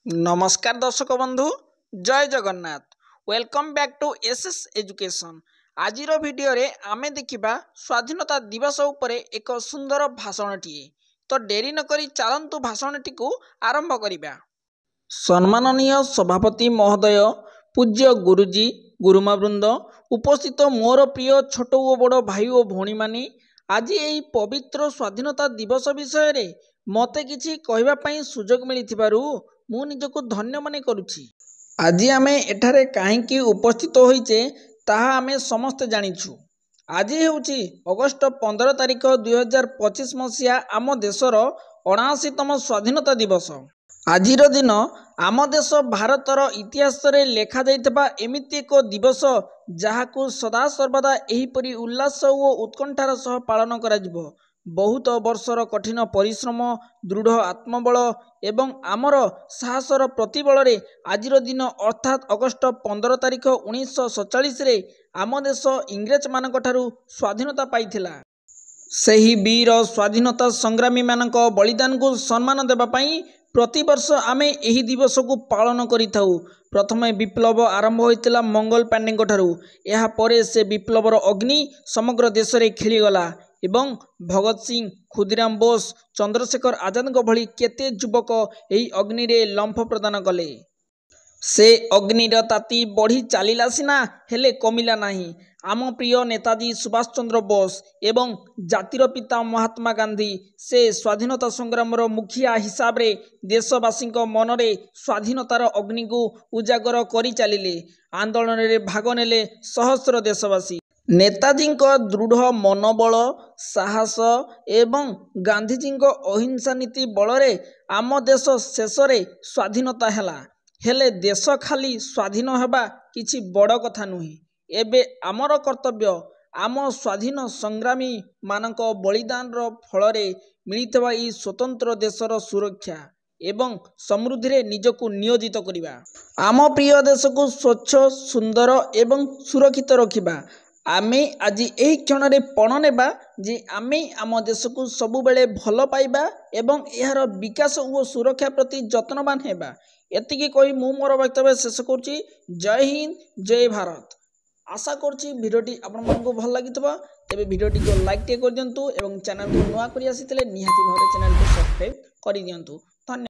नमस्कार दर्शक बंधु जय Jagannath welcome back to SS education. आज वीडियो रे आमे देखिबा स्वाधीनता दिवस उपरे एक सुंदर भाषणटीए। तो डेरी न करी चलंतु भाषणटी को आरंभ करिबा। सम्माननीय सभापति महोदय, पूज्य गुरुजी, गुरुमावृंद, उपस्थित मोर प्रिय छोट और बड़ भाई और भौणी माने, आज यही पवित्र स्वाधीनता दिवस विषय रे मते किछि कहबा पई सुजोग मिलिथिबारु मु निजको धन्य मने करुछि। आज आमे एठारे काहेकि उपस्थित होइचे ताहा आमे समस्त जानिछु। आज हेउछि अगस्त 15 तारिख 2025 मसिया आम देशर 79तम स्वाधीनता दिवस। आजिर दिन आम देश भारतर इतिहास रे लेखा जाइतबा एमिति एक दिवस जहाकू सदा सर्वदा एहिपरि उल्लास और उत्कंठार सह पालन कराजिबो। बहुत वर्षर कठिन परिश्रम, दृढ़ आत्मबल एवं आमर साहसर प्रतिबल रे आजिर दिन अर्थात अगस्त 15 तारिख 1947 रे आम देश इंग्रेज मानक ठारू स्वाधीनता पाइथिला। सही वीर स्वाधीनता संग्रामी मानक बलिदान को सम्मान देबा पई प्रति वर्ष आमे एही दिवस को पालन करिथाउ। प्रथमे विप्लव आरंभ होइतिला मंगल पांडे ठारू। एहा परे से विप्लवर अग्नि समग्र देश रे खेलीगला एवं भगत सिंह, खुदीराम बोस, चंद्रशेखर आजाद भली केते युवक एही अग्नि रे लंफ प्रदान कले। से अग्निर ताती बढ़ी चलिला सिना हेले कमिला नाही। आम प्रिय नेताजी सुभाष चंद्र बोस एवं जातिर पिता महात्मा गांधी से स्वाधीनता संग्राम मुखिया हिसाब रे देशवासी मन रे स्वाधीनतार अग्नि को उजागर करी चलिले। आंदोलन रे भाग नेले सहस्र देशवासी। नेताजी दृढ़ मनोबल, साहस एवं गांधीजी अहिंसा नीति बल रे आम देश शेष रे स्वाधीनता हैला। हेले देश खाली स्वाधीन हेबा किछि बड़ कथा नुहे। एबे आमर कर्तव्य आम स्वाधीन संग्रामी मानक बलिदान रो फल रे मिलितबा ई स्वतंत्र देशर सुरक्षा एवं समृद्धि रे निजको नियोजित करिबा। आम प्रिय देश को स्वच्छ, सुंदर एवं सुरक्षित रखिबा। आमे आज एही क्षण रे पण नेबा जे आमे आम देश को सबु बेले भल पाइबा एवं एहार विकास और सुरक्षा प्रति यत्नवान हेबा। एतिकी कही मु मोर वक्तव्य शेष करुछि। जय हिंद, जय भारत। आशा करछि भिडियोटी आपण मानकु भल लागितबा। तेबे भिडियोटी को लाइक टे कर दियंतु एवं चैनल को नुआ करी आसीतले निहाती भाबरे चैनल को सब्सक्राइब करि दियंतु।